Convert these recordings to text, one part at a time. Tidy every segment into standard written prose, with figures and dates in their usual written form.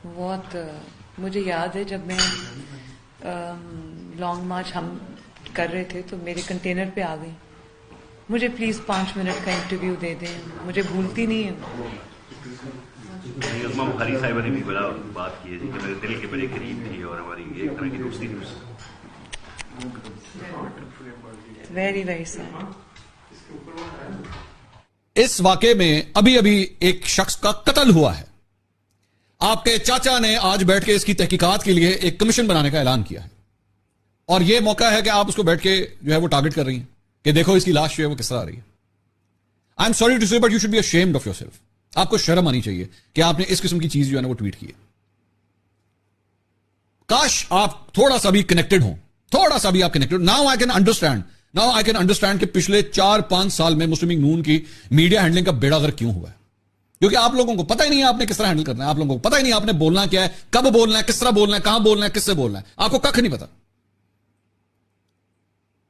بہت مجھے یاد ہے جب میں لانگ مارچ ہم کر رہے تھے تو میرے کنٹینر پہ آ گئی, مجھے پلیز 5 منٹ کا انٹرویو دے دیں, مجھے بھولتی نہیں ہے. عظمیٰ بخاری صاحبہ نے بھی بڑا بات کی ہے کہ میرے دل کے بڑے قریب تھی اور ہماری ایک طرح کی دوستی تھی. Very very sad. اس واقعے میں ابھی ایک شخص کا قتل ہوا ہے. آپ کے چاچا نے آج بیٹھ کے اس کی تحقیقات کے لیے ایک کمیشن بنانے کا اعلان کیا ہے, اور یہ موقع ہے کہ آپ اس کو بیٹھ کے جو ہے وہ ٹارگٹ کر رہی ہیں کہ دیکھو اس کی لاش جو ہے وہ کس طرح آ رہی ہے. I am sorry to say but you should be ashamed of yourself. آپ کو شرم آنی چاہیے کہ آپ نے اس قسم کی چیز جو ہے نا وہ ٹویٹ کی ہے. کاش آپ تھوڑا سا بھی کنیکٹڈ ہوں, تھوڑا سا بھی آپ connected. Now I can understand کہ پچھلے 4-5 سال میں مسلم لیگ نون کی میڈیا ہینڈلنگ کا بیڑا غرق کیوں ہوا ہے, کیونکہ آپ لوگوں کو پتہ ہی نہیں ہے آپ نے کس طرح ہینڈل کرنا ہے, آپ لوگوں کو پتہ ہی نہیں آپ نے بولنا کیا ہے, کب بولنا ہے, کس طرح بولنا ہے, کہاں بولنا ہے, کس سے بولنا ہے, آپ کو ککھ نہیں پتا.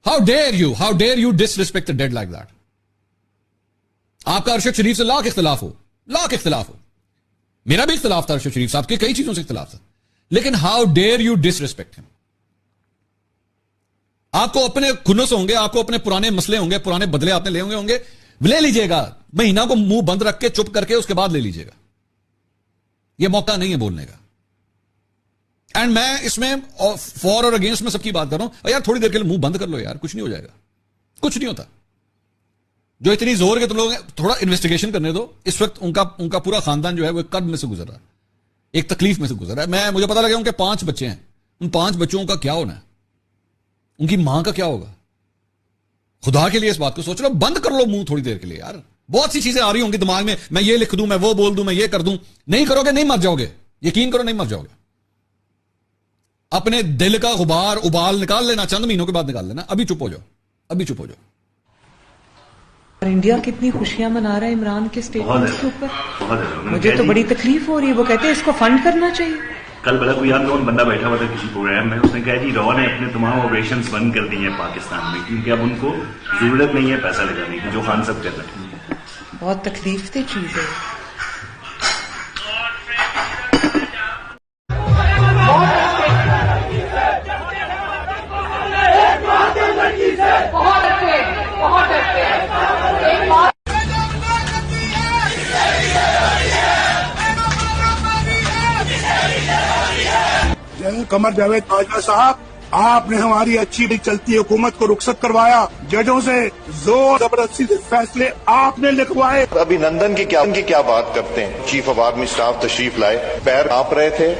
How dare you disrespect the dead like that. آپ کا ارشد شریف سے لاکھ اختلاف ہو, میرا بھی اختلاف تھا ارشد شریف صاحب کے, کئی چیزوں سے اختلاف تھا, لیکن how dare you disrespect him. آپ کو اپنے کھنس ہوں گے, آپ کو اپنے پرانے مسئلے ہوں گے, پرانے بدلے آپ نے لے ہوں گے, لے لیجئے گا, مہینہ کو منہ بند رکھ کے چپ کر کے اس کے بعد لے لیجئے گا. یہ موقع نہیں ہے بولنے کا. اینڈ میں اس میں فور اور اگینسٹ میں سب کی بات کر رہا ہوں. یار تھوڑی دیر کے لیے منہ بند کر لو یار, کچھ نہیں ہو جائے گا, کچھ نہیں ہوتا. جو اتنی زور کے تو لوگ تھوڑا انویسٹیگیشن کرنے دو. اس وقت ان کا پورا خاندان جو ہے وہ ایک قد میں سے گزر رہا ہے, ایک تکلیف میں سے گزر رہا ہے. مجھے پتا لگا ان کے 5 بچے ہیں, ان 5 بچوں کا کیا ہونا ہے, ان کی ماں کا کیا ہوگا. خدا کے لیے اس بات کو سوچ لو, بند کر لو منہ تھوڑی دیر کے لیے یار. بہت سی چیزیں آ رہی ہوں گی دماغ میں یہ لکھ دوں, میں وہ بول دوں, میں یہ کر دوں. نہیں کرو گے نہیں مر جاؤ گے, یقین کرو نہیں مر جاؤ گے. اپنے دل کا غبار ابال نکال لینا, چند مہینوں کے بعد نکال لینا. ابھی چپ ہو جاؤ. اور انڈیا کتنی خوشیاں منا رہا ہے عمران کے اسٹیٹمنٹ کے اوپر. مجھے تو بڑی تکلیف ہو رئی ہے. وہ کہتے ہیں اس کو فنڈ کرنا چاہیے. کل بلا کوئی آپ بندہ بیٹھا ہوا تھا کسی پروگرام میں, اس نے کہا جی رو نے اپنے تمام آپریشنز بند کر دی ہیں پاکستان میں, کیونکہ اب ان کو ضرورت نہیں ہے پیسہ لگانے کی, جو خان صاحب کہتے ہیں. بہت تکلیف دہ چیز ہے. قمر جاوید باجوہ صاحب, آپ نے ہماری اچھی چلتی حکومت کو رخصت کروایا, ججوں سے زور زبردستی سے فیصلے آپ نے لکھوائے. ابھی نندن کی کیا بات کرتے ہیں. چیف آف آرمی اسٹاف تشریف لائے, پیر کانپ رہے تھے,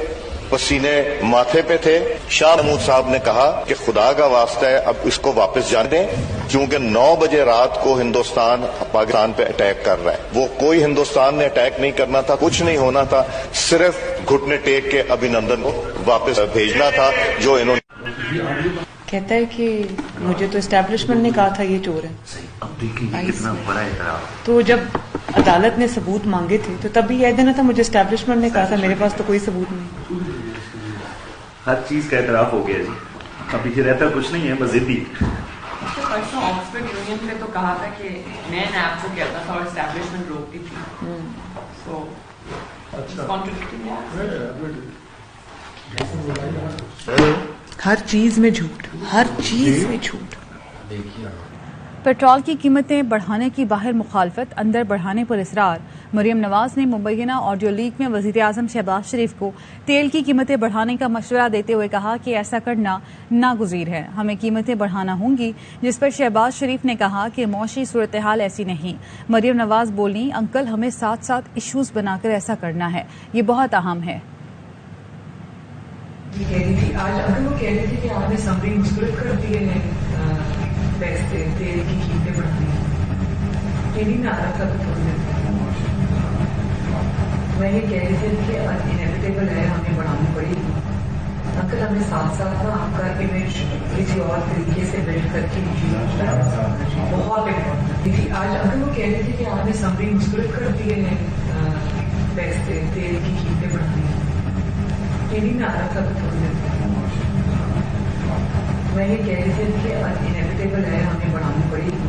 پسینے ماتھے پہ تھے. شاہ محمود صاحب نے کہا کہ خدا کا واسطہ ہے اب اس کو واپس جانے دیں, کیونکہ 9 بجے رات کو ہندوستان پاکستان پہ اٹیک کر رہا ہے. وہ کوئی ہندوستان نے اٹیک نہیں کرنا تھا, کچھ نہیں ہونا تھا, صرف گھٹنے ٹیک کے ابھینندن کو واپس بھیجنا تھا, جو انہوں نے. کہتا ہے کہ مجھے تو اسٹیبلشمنٹ نے کہا تھا یہ چور ہے. اب دیکھیں کتنا بڑا اعتراف. تو جب عدالت نے ثبوت مانگے تھے تو تب بھی یہ دینا تھا مجھے اسٹیبلشمنٹ نے کہا تھا, میرے پاس تو کوئی ثبوت نہیں. ہر چیز کا اعتراف ہو گیا جی. اب پیچھے رہتا کچھ نہیں ہے, بس ضدی. پرسوں آکسفورڈ یونین میں تو کہا تھا کہ میں نیب کو کہتا تھا اور اسٹیبلشمنٹ روکتی تھی. سو ہر چیز میں جھوٹ, ہر چیز میں جھوٹ. پیٹرول کی قیمتیں بڑھانے کی باہر مخالفت, اندر بڑھانے پر اصرار. مریم نواز نے مبینہ آڈیو لیک میں وزیر اعظم شہباز شریف کو تیل کی قیمتیں بڑھانے کا مشورہ دیتے ہوئے کہا کہ ایسا کرنا ناگزیر ہے, ہمیں قیمتیں بڑھانا ہوں گی, جس پر شہباز شریف نے کہا کہ معاشی صورتحال ایسی نہیں. مریم نواز بولی, انکل ہمیں ساتھ ساتھ ایشوز بنا کر ایسا کرنا ہے, یہ بہت اہم ہے. آج اگر وہ کہہ رہی تھی کہ آپ نے سمری مسکرت کر دیے ہیں, پیسے تیل کی قیمتیں بڑھتی ہیں, یہ نہیں نہ رہا تھا. میں یہ کہہ رہی تھی کہ انیویٹیبل ہے, ہمیں بڑھانی پڑے گی. انکل ہمیں ساتھ ساتھ نا آپ کا امیج کسی اور طریقے سے بلڈ کر کے بہت امپورٹنٹ. آج اگر وہ کہہ رہی تھی کہ آپ نے سمری مسکرت کر دیے ہیں, پیسے تیل کی قیمتیں بڑھتی ہیں, یہ نہیں نہ رہا تھا. میں یہ کہہ رہی تھی کہ انیویٹیبل ہے, ہمیں بڑھانی پڑے گی.